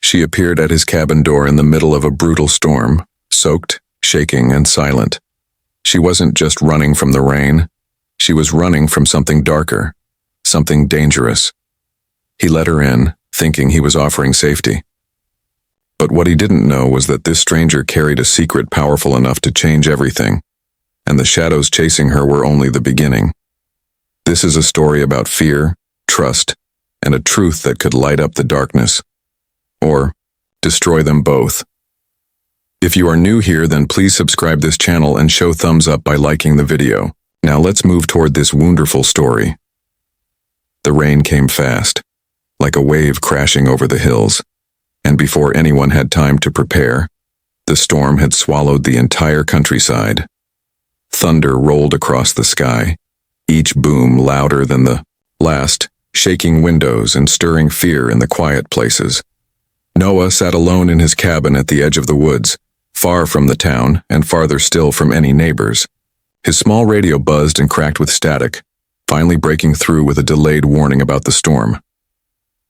She appeared at his cabin door in the middle of a brutal storm, soaked, shaking, and silent. She wasn't just running from the rain. She was running from something darker, something dangerous. He let her in, thinking he was offering safety. But what he didn't know was that this stranger carried a secret powerful enough to change everything, and the shadows chasing her were only the beginning. This is a story about fear, trust, and a truth that could light up the darkness, or destroy them both. If you are new here, then please subscribe this channel and show thumbs up by liking the video. Now let's move toward this wonderful story. The rain came fast, like a wave crashing over the hills, and before anyone had time to prepare, the storm had swallowed the entire countryside. Thunder rolled across the sky, each boom louder than the last, shaking windows and stirring fear in the quiet places. Noah sat alone in his cabin at the edge of the woods, far from the town and farther still from any neighbors. His small radio buzzed and cracked with static, finally breaking through with a delayed warning about the storm.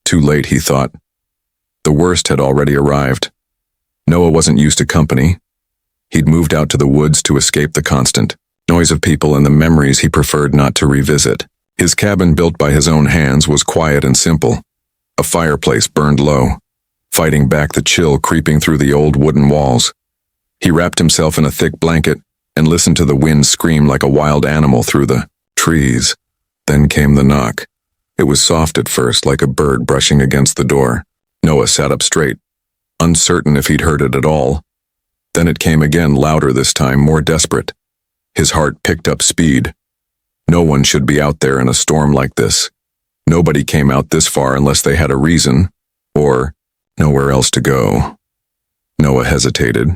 Too late, he thought. The worst had already arrived. Noah wasn't used to company. He'd moved out to the woods to escape the constant noise of people and the memories he preferred not to revisit. His cabin, built by his own hands, was quiet and simple. A fireplace burned low, fighting back the chill creeping through the old wooden walls. He wrapped himself in a thick blanket and listened to the wind scream like a wild animal through the trees. Then came the knock. It was soft at first, like a bird brushing against the door. Noah sat up straight, uncertain if he'd heard it at all. Then it came again, louder this time, more desperate. His heart picked up speed. No one should be out there in a storm like this. Nobody came out this far unless they had a reason, or nowhere else to go. Noah hesitated.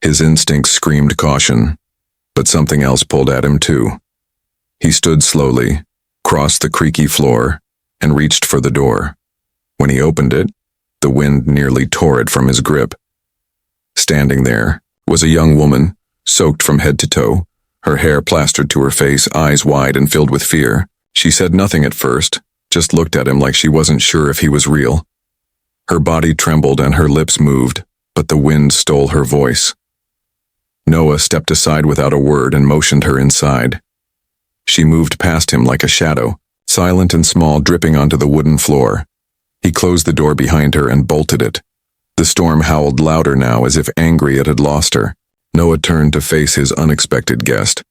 His instincts screamed caution, but something else pulled at him too. He stood slowly, crossed the creaky floor, and reached for the door. When he opened it, the wind nearly tore it from his grip. Standing there was a young woman, soaked from head to toe, her hair plastered to her face, eyes wide and filled with fear. She said nothing at first, just looked at him like she wasn't sure if he was real. Her body trembled and her lips moved, but the wind stole her voice. Noah stepped aside without a word and motioned her inside. She moved past him like a shadow, silent and small, dripping onto the wooden floor. He closed the door behind her and bolted it. The storm howled louder now, as if angry it had lost her. Noah turned to face his unexpected guest.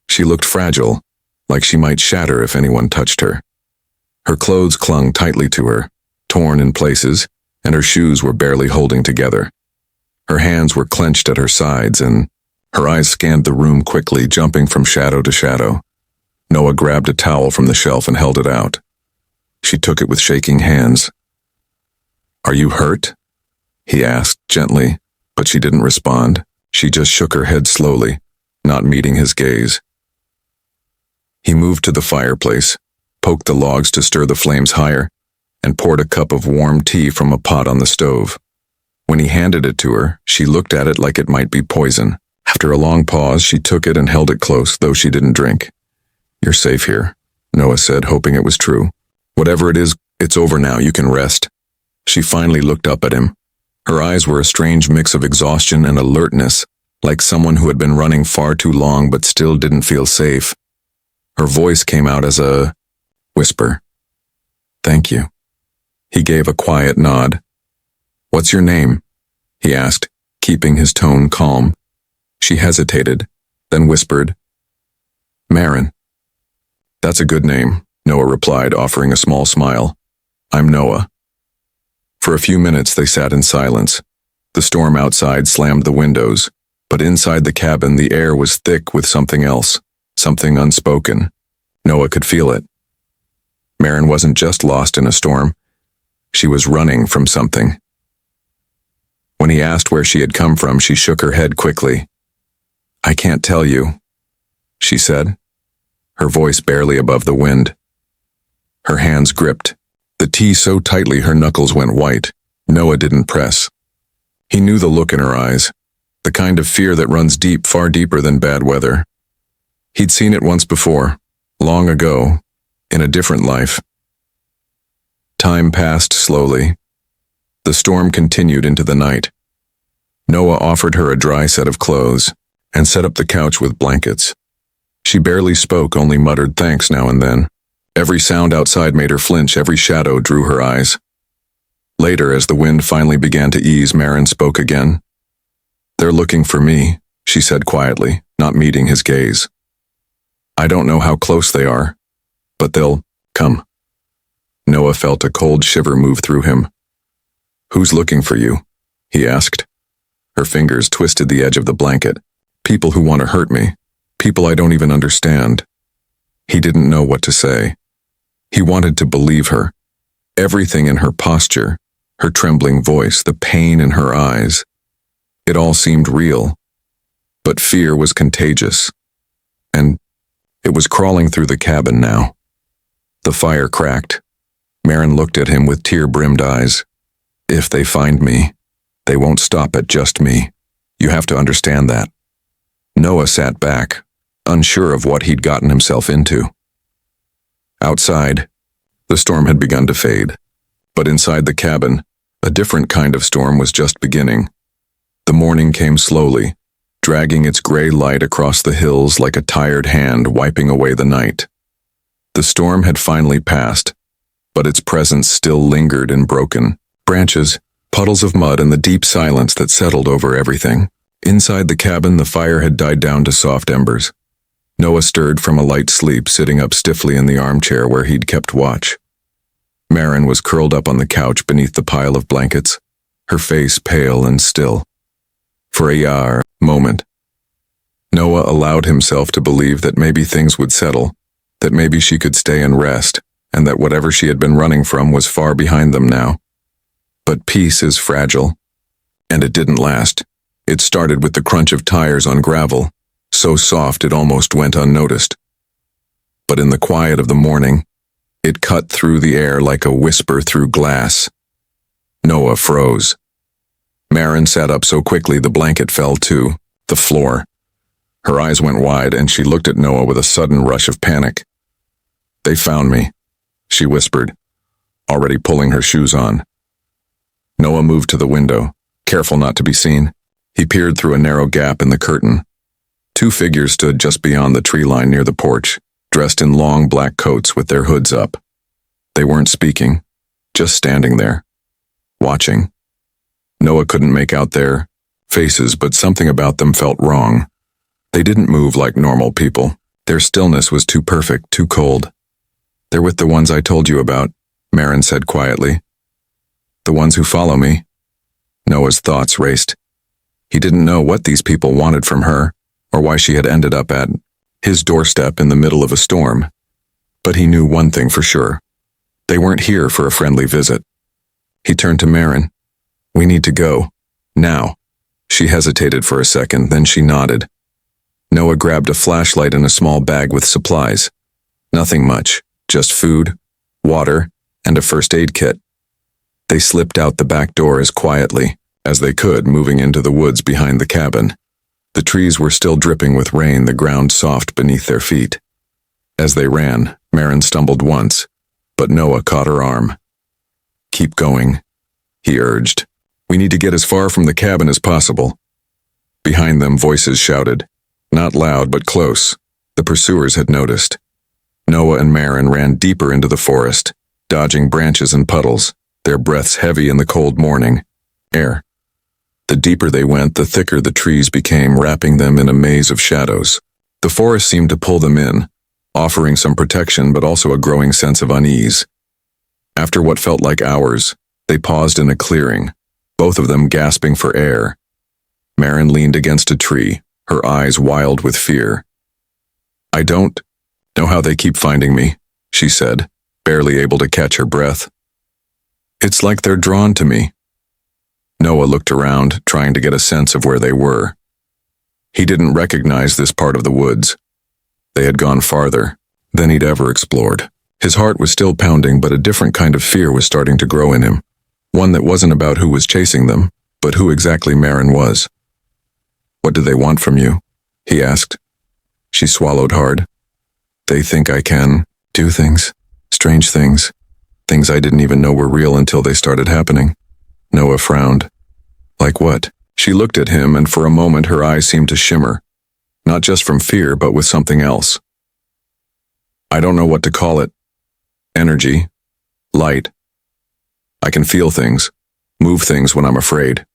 She looked fragile, like she might shatter if anyone touched her. Her clothes clung tightly to her, torn in places, and her shoes were barely holding together. Her hands were clenched at her sides, and her eyes scanned the room quickly, jumping from shadow to shadow. Noah grabbed a towel from the shelf and held it out. She took it with shaking hands. "Are you hurt?" he asked gently, but she didn't respond. She just shook her head slowly, not meeting his gaze. He moved to the fireplace, poked the logs to stir the flames higher, and poured a cup of warm tea from a pot on the stove. When he handed it to her, she looked at it like it might be poison. After a long pause, she took it and held it close, though she didn't drink. "You're safe here," Noah said, hoping it was true. "Whatever it is, it's over now. You can rest." She finally looked up at him. Her eyes were a strange mix of exhaustion and alertness, like someone who had been running far too long but still didn't feel safe. Her voice came out as a whisper. "Thank you." He gave a quiet nod. "What's your name?" he asked, keeping his tone calm. She hesitated, then whispered, "Marin." "That's a good name," Noah replied, offering a small smile. "I'm Noah." For a few minutes they sat in silence. The storm outside slammed the windows, but inside the cabin the air was thick with something else, something unspoken. Noah could feel it. Marin wasn't just lost in a storm. She was running from something. When he asked where she had come from, she shook her head quickly. "I can't tell you," she said, her voice barely above the wind. Her hands gripped the tea so tightly her knuckles went white. Noah didn't press. He knew the look in her eyes, the kind of fear that runs deep, far deeper than bad weather. He'd seen it once before, long ago, in a different life. Time passed slowly. The storm continued into the night. Noah offered her a dry set of clothes and set up the couch with blankets. She barely spoke, only muttered thanks now and then. Every sound outside made her flinch, every shadow drew her eyes. Later, as the wind finally began to ease, Maren spoke again. "They're looking for me," she said quietly, not meeting his gaze. "I don't know how close they are, but they'll come." Noah felt a cold shiver move through him. "Who's looking for you?" he asked. Her fingers twisted the edge of the blanket. "People who want to hurt me. People I don't even understand." He didn't know what to say. He wanted to believe her. Everything in her posture, her trembling voice, the pain in her eyes. It all seemed real. But fear was contagious. And it was crawling through the cabin now. The fire cracked. Maren looked at him with tear-brimmed eyes. "If they find me, they won't stop at just me. You have to understand that." Noah sat back, unsure of what he'd gotten himself into. Outside, the storm had begun to fade. But inside the cabin, a different kind of storm was just beginning. The morning came slowly, dragging its gray light across the hills like a tired hand wiping away the night. The storm had finally passed, but its presence still lingered in broken branches, puddles of mud, and the deep silence that settled over everything. Inside the cabin, the fire had died down to soft embers. Noah stirred from a light sleep, sitting up stiffly in the armchair where he'd kept watch. Maren was curled up on the couch beneath the pile of blankets, her face pale and still. For a moment, Noah allowed himself to believe that maybe things would settle, that maybe she could stay and rest, and that whatever she had been running from was far behind them now. But peace is fragile, and it didn't last. It started with the crunch of tires on gravel, so soft it almost went unnoticed. But in the quiet of the morning, it cut through the air like a whisper through glass. Noah froze. Maren sat up so quickly the blanket fell to the floor. Her eyes went wide and she looked at Noah with a sudden rush of panic. "They found me," she whispered, already pulling her shoes on. Noah moved to the window, careful not to be seen. He peered through a narrow gap in the curtain. Two figures stood just beyond the tree line near the porch, dressed in long black coats with their hoods up. They weren't speaking, just standing there, watching. Noah couldn't make out their faces, but something about them felt wrong. They didn't move like normal people. Their stillness was too perfect, too cold. "They're with the ones I told you about," Maren said quietly. "The ones who follow me." Noah's thoughts raced. He didn't know what these people wanted from her, or why she had ended up at his doorstep in the middle of a storm. But he knew one thing for sure. They weren't here for a friendly visit. He turned to Maren. "We need to go. Now." She hesitated for a second, then she nodded. Noah grabbed a flashlight and a small bag with supplies. Nothing much, just food, water, and a first aid kit. They slipped out the back door as quietly as they could, moving into the woods behind the cabin. The trees were still dripping with rain, the ground soft beneath their feet. As they ran, Maren stumbled once, but Noah caught her arm. "Keep going," he urged. "We need to get as far from the cabin as possible." Behind them, voices shouted. Not loud, but close. The pursuers had noticed. Noah and Maren ran deeper into the forest, dodging branches and puddles, their breaths heavy in the cold morning air. The deeper they went, the thicker the trees became, wrapping them in a maze of shadows. The forest seemed to pull them in, offering some protection but also a growing sense of unease. After what felt like hours, they paused in a clearing, both of them gasping for air. Maren leaned against a tree, her eyes wild with fear. "I don't know how they keep finding me," she said, barely able to catch her breath. "It's like they're drawn to me." Noah looked around, trying to get a sense of where they were. He didn't recognize this part of the woods. They had gone farther than he'd ever explored. His heart was still pounding, but a different kind of fear was starting to grow in him. One that wasn't about who was chasing them, but who exactly Maren was. "What do they want from you?" he asked. She swallowed hard. "They think I can do things, strange things, things I didn't even know were real until they started happening." Noah frowned. Like what? She looked at him, and for a moment her eyes seemed to shimmer, not just from fear, but with something else. I don't know what to call it. Energy. Light. I can feel things, move things when I'm afraid.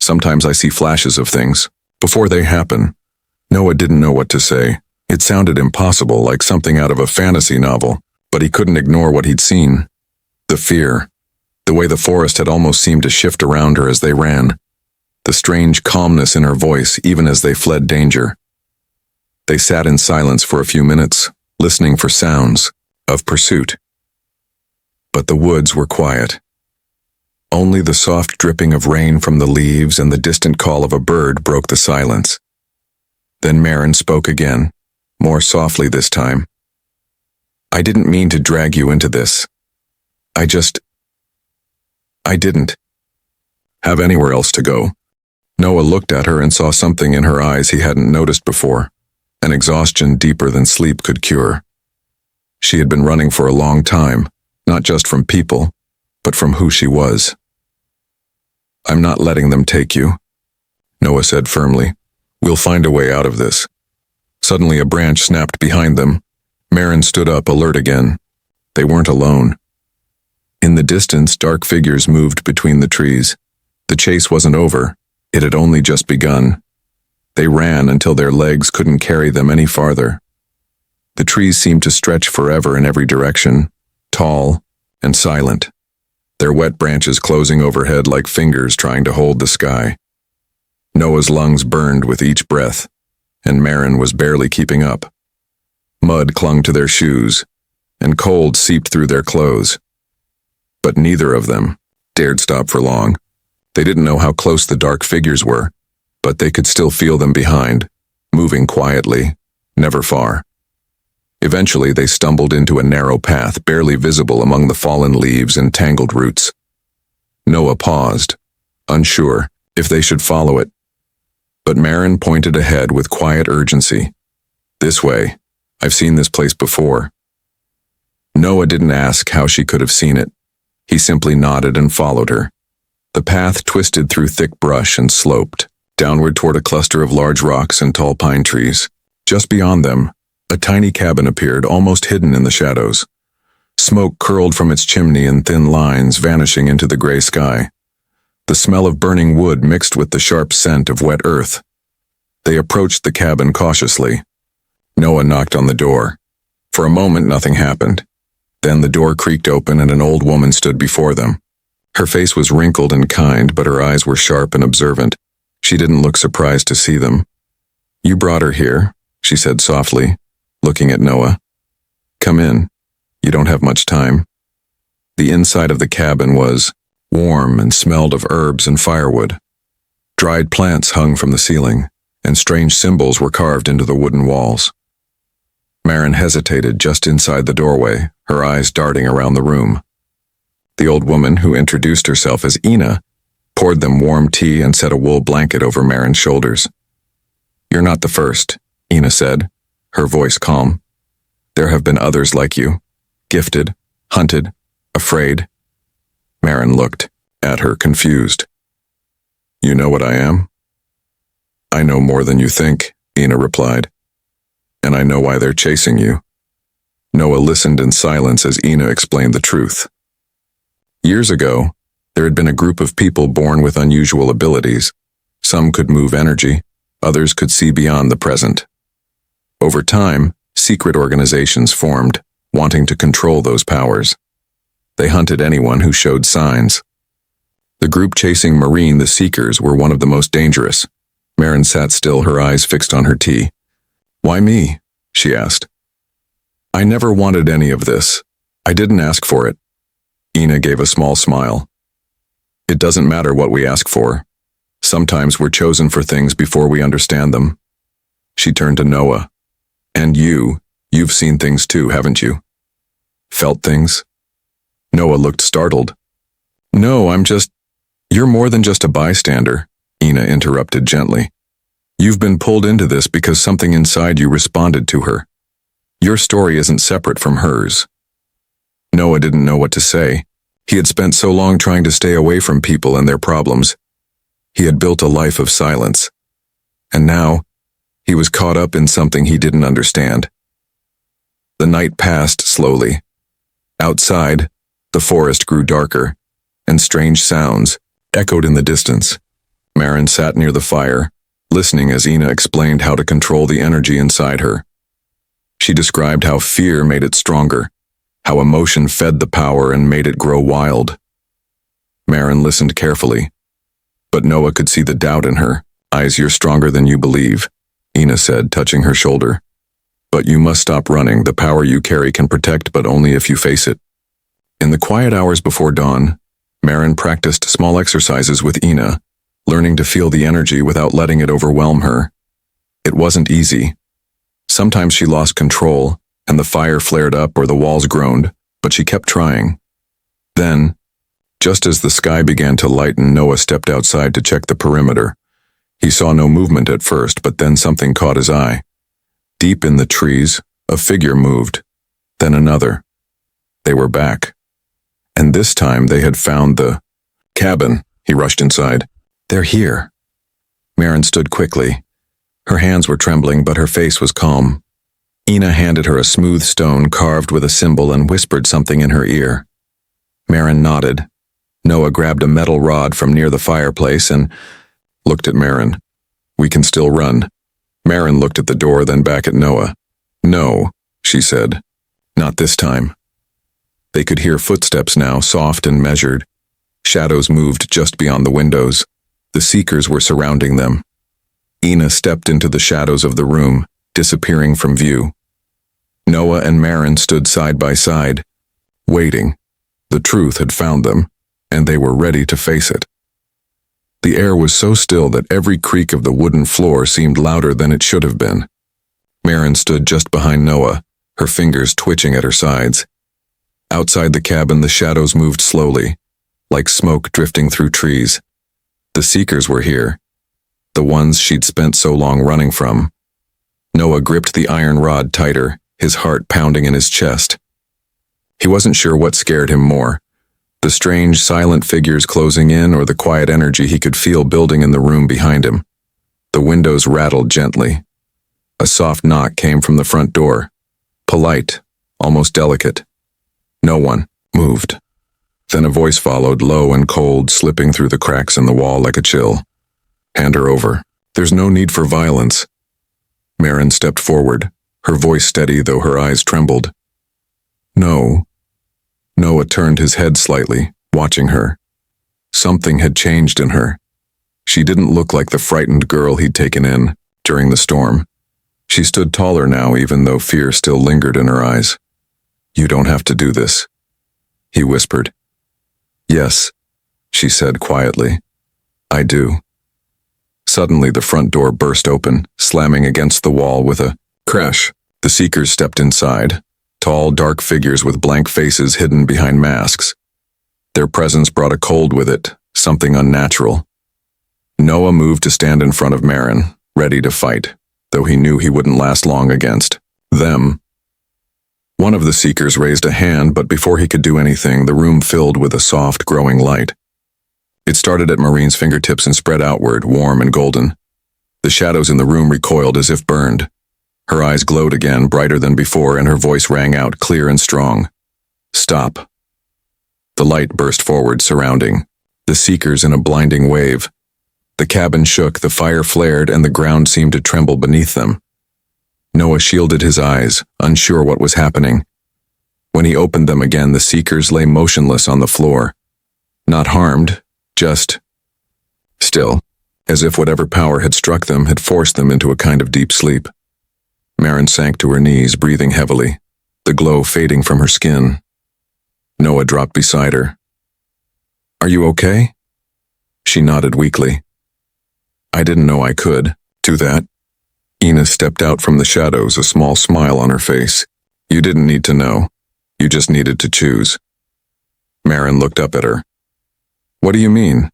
Sometimes I see flashes of things. Before they happen. Noah didn't know what to say. It sounded impossible, like something out of a fantasy novel, but he couldn't ignore what he'd seen. The fear. The way the forest had almost seemed to shift around her as they ran. The strange calmness in her voice, even as they fled danger. They sat in silence for a few minutes, listening for sounds of pursuit. But the woods were quiet. Only the soft dripping of rain from the leaves and the distant call of a bird broke the silence. Then Maren spoke again, more softly this time. I didn't mean to drag you into this. I didn't have anywhere else to go. Noah looked at her and saw something in her eyes he hadn't noticed before, an exhaustion deeper than sleep could cure. She had been running for a long time, not just from people, but from who she was. I'm not letting them take you, Noah said firmly. We'll find a way out of this. Suddenly a branch snapped behind them. Maren stood up, alert again. They weren't alone. In the distance, dark figures moved between the trees. The chase wasn't over. It had only just begun. They ran until their legs couldn't carry them any farther. The trees seemed to stretch forever in every direction, tall and silent, their wet branches closing overhead like fingers trying to hold the sky. Noah's lungs burned with each breath, and Maren was barely keeping up. Mud clung to their shoes, and cold seeped through their clothes. But neither of them dared stop for long. They didn't know how close the dark figures were, but they could still feel them behind, moving quietly, never far. Eventually they stumbled into a narrow path, barely visible among the fallen leaves and tangled roots. Noah paused, unsure if they should follow it. But Maren pointed ahead with quiet urgency. This way. I've seen this place before. Noah didn't ask how she could have seen it. He simply nodded and followed her. The path twisted through thick brush and sloped, downward toward a cluster of large rocks and tall pine trees. Just beyond them, a tiny cabin appeared, almost hidden in the shadows. Smoke curled from its chimney in thin lines, vanishing into the gray sky. The smell of burning wood mixed with the sharp scent of wet earth. They approached the cabin cautiously. Noah knocked on the door. For a moment, nothing happened. Then the door creaked open and an old woman stood before them. Her face was wrinkled and kind, but her eyes were sharp and observant. She didn't look surprised to see them. You brought her here, she said softly, looking at Noah. Come in. You don't have much time. The inside of the cabin was warm and smelled of herbs and firewood. Dried plants hung from the ceiling, and strange symbols were carved into the wooden walls. Maren hesitated just inside the doorway, her eyes darting around the room. The old woman, who introduced herself as Ina, poured them warm tea and set a wool blanket over Maren's shoulders. You're not the first, Ina said, her voice calm. There have been others like you, gifted, hunted, afraid. Maren looked at her, confused. You know what I am? I know more than you think, Ina replied. And I know why they're chasing you. Noah listened in silence as Ina explained the truth. Years ago, there had been a group of people born with unusual abilities. Some could move energy, others could see beyond the present. Over time, secret organizations formed, wanting to control those powers. They hunted anyone who showed signs. The group chasing Marine the Seekers were one of the most dangerous. Maren sat still, her eyes fixed on her tea. Why me? She asked. I never wanted any of this. I didn't ask for it. Ina gave a small smile. It doesn't matter what we ask for. Sometimes we're chosen for things before we understand them. She turned to Noah. And you've seen things too, haven't you? Felt things? Noah looked startled. No, You're more than just a bystander, Ina interrupted gently. You've been pulled into this because something inside you responded to her. Your story isn't separate from hers. Noah didn't know what to say. He had spent so long trying to stay away from people and their problems. He had built a life of silence. And now, he was caught up in something he didn't understand. The night passed slowly. Outside, the forest grew darker, and strange sounds echoed in the distance. Maren sat near the fire, listening as Ina explained how to control the energy inside her. She described how fear made it stronger, how emotion fed the power and made it grow wild. Maren listened carefully, but Noah could see the doubt in her eyes. "You're stronger than you believe," Ina said, touching her shoulder. "But you must stop running. The power you carry can protect, but only if you face it." In the quiet hours before dawn, Maren practiced small exercises with Ina, learning to feel the energy without letting it overwhelm her. It wasn't easy. Sometimes she lost control, and the fire flared up or the walls groaned, but she kept trying. Then, just as the sky began to lighten, Noah stepped outside to check the perimeter. He saw no movement at first, but then something caught his eye. Deep in the trees, a figure moved, then another. They were back. And this time they had found the cabin. He rushed inside. "They're here." Maren stood quickly. Her hands were trembling, but her face was calm. Ina handed her a smooth stone carved with a symbol and whispered something in her ear. Maren nodded. Noah grabbed a metal rod from near the fireplace and looked at Maren. "We can still run." Maren looked at the door, then back at Noah. "No," she said. "Not this time." They could hear footsteps now, soft and measured. Shadows moved just beyond the windows. The seekers were surrounding them. Ina stepped into the shadows of the room, disappearing from view. Noah and Maren stood side by side, waiting. The truth had found them, and they were ready to face it. The air was so still that every creak of the wooden floor seemed louder than it should have been. Maren stood just behind Noah, her fingers twitching at her sides. Outside the cabin, the shadows moved slowly, like smoke drifting through trees. The seekers were here, the ones she'd spent so long running from. Noah gripped the iron rod tighter, his heart pounding in his chest. He wasn't sure what scared him more, the strange, silent figures closing in or the quiet energy he could feel building in the room behind him. The windows rattled gently. A soft knock came from the front door, polite, almost delicate. No one moved. Then a voice followed, low and cold, slipping through the cracks in the wall like a chill. "Hand her over. There's no need for violence." Maren stepped forward, her voice steady though her eyes trembled. "No." Noah turned his head slightly, watching her. Something had changed in her. She didn't look like the frightened girl he'd taken in during the storm. She stood taller now, even though fear still lingered in her eyes. "You don't have to do this," he whispered. "Yes," she said quietly. "I do." Suddenly the front door burst open, slamming against the wall with a crash. The seekers stepped inside, tall, dark figures with blank faces hidden behind masks. Their presence brought a cold with it, something unnatural. Noah moved to stand in front of Maren, ready to fight, though he knew he wouldn't last long against them. One of the seekers raised a hand, but before he could do anything, the room filled with a soft, growing light. It started at Marine's fingertips and spread outward, warm and golden. The shadows in the room recoiled as if burned. Her eyes glowed again, brighter than before, and her voice rang out clear and strong. "Stop." The light burst forward, surrounding the seekers in a blinding wave. The cabin shook, the fire flared, and the ground seemed to tremble beneath them. Noah shielded his eyes, unsure what was happening. When he opened them again, the seekers lay motionless on the floor. Not harmed, just still, as if whatever power had struck them had forced them into a kind of deep sleep. Maren sank to her knees, breathing heavily, the glow fading from her skin. Noah dropped beside her. "Are you okay?" She nodded weakly. "I didn't know I could do that." Ina stepped out from the shadows, a small smile on her face. "You didn't need to know. You just needed to choose." Maren looked up at her. "What do you mean?"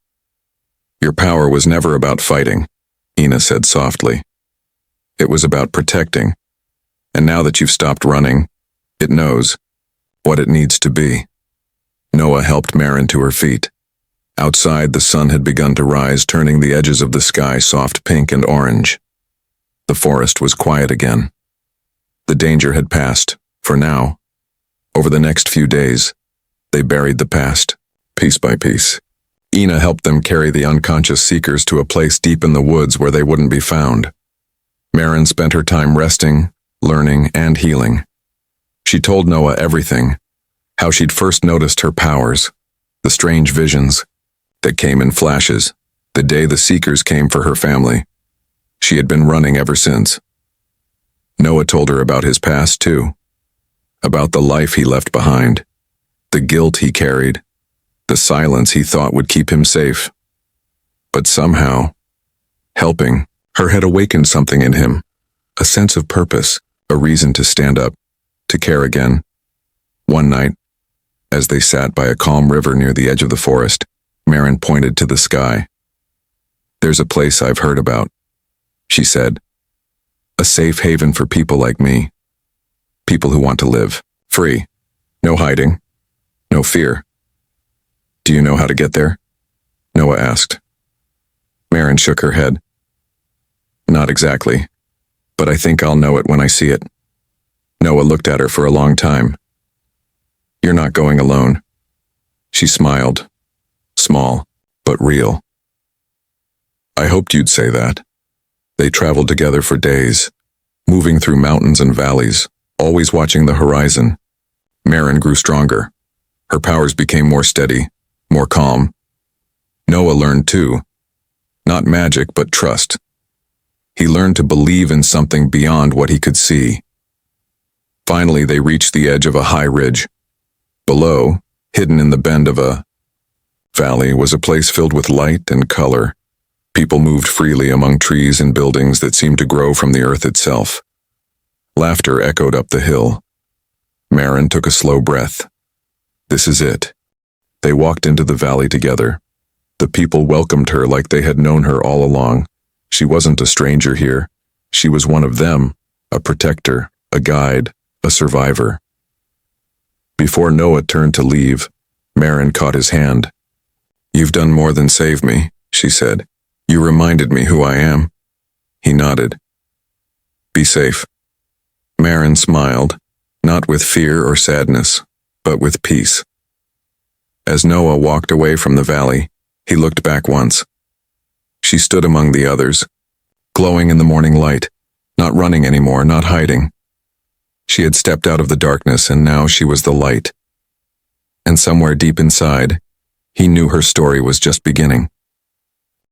"Your power was never about fighting," Ina said softly. "It was about protecting. And now that you've stopped running, it knows what it needs to be." Noah helped Maren to her feet. Outside, the sun had begun to rise, turning the edges of the sky soft pink and orange. The forest was quiet again. The danger had passed, for now. Over the next few days, they buried the past, piece by piece. Ina helped them carry the unconscious seekers to a place deep in the woods where they wouldn't be found. Maren spent her time resting, learning, and healing. She told Noah everything, how she'd first noticed her powers, the strange visions that came in flashes, the day the seekers came for her family. She had been running ever since. Noah told her about his past, too, about the life he left behind, the guilt he carried, the silence he thought would keep him safe. But somehow, helping her had awakened something in him, a sense of purpose, a reason to stand up, to care again. One night, as they sat by a calm river near the edge of the forest, Maren pointed to the sky. "There's a place I've heard about," she said. "A safe haven for people like me. People who want to live, free, no hiding, no fear. Do you know how to get there?" Noah asked. Maren shook her head. "Not exactly, but I think I'll know it when I see it." Noah looked at her for a long time. "You're not going alone." She smiled, small, but real. "I hoped you'd say that." They traveled together for days, moving through mountains and valleys, always watching the horizon. Maren grew stronger. Her powers became more steady, more calm. Noah learned too. Not magic, but trust. He learned to believe in something beyond what he could see. Finally, they reached the edge of a high ridge. Below, hidden in the bend of a valley, was a place filled with light and color. People moved freely among trees and buildings that seemed to grow from the earth itself. Laughter echoed up the hill. Maren took a slow breath. This is it. They walked into the valley together. The people welcomed her like they had known her all along. She wasn't a stranger here. She was one of them, a protector, a guide, a survivor. Before Noah turned to leave, Maren caught his hand. "You've done more than save me," she said. "You reminded me who I am." He nodded. "Be safe." Maren smiled, not with fear or sadness, but with peace. As Noah walked away from the valley, he looked back once. She stood among the others, glowing in the morning light, not running anymore, not hiding. She had stepped out of the darkness, and now she was the light. And somewhere deep inside, he knew her story was just beginning.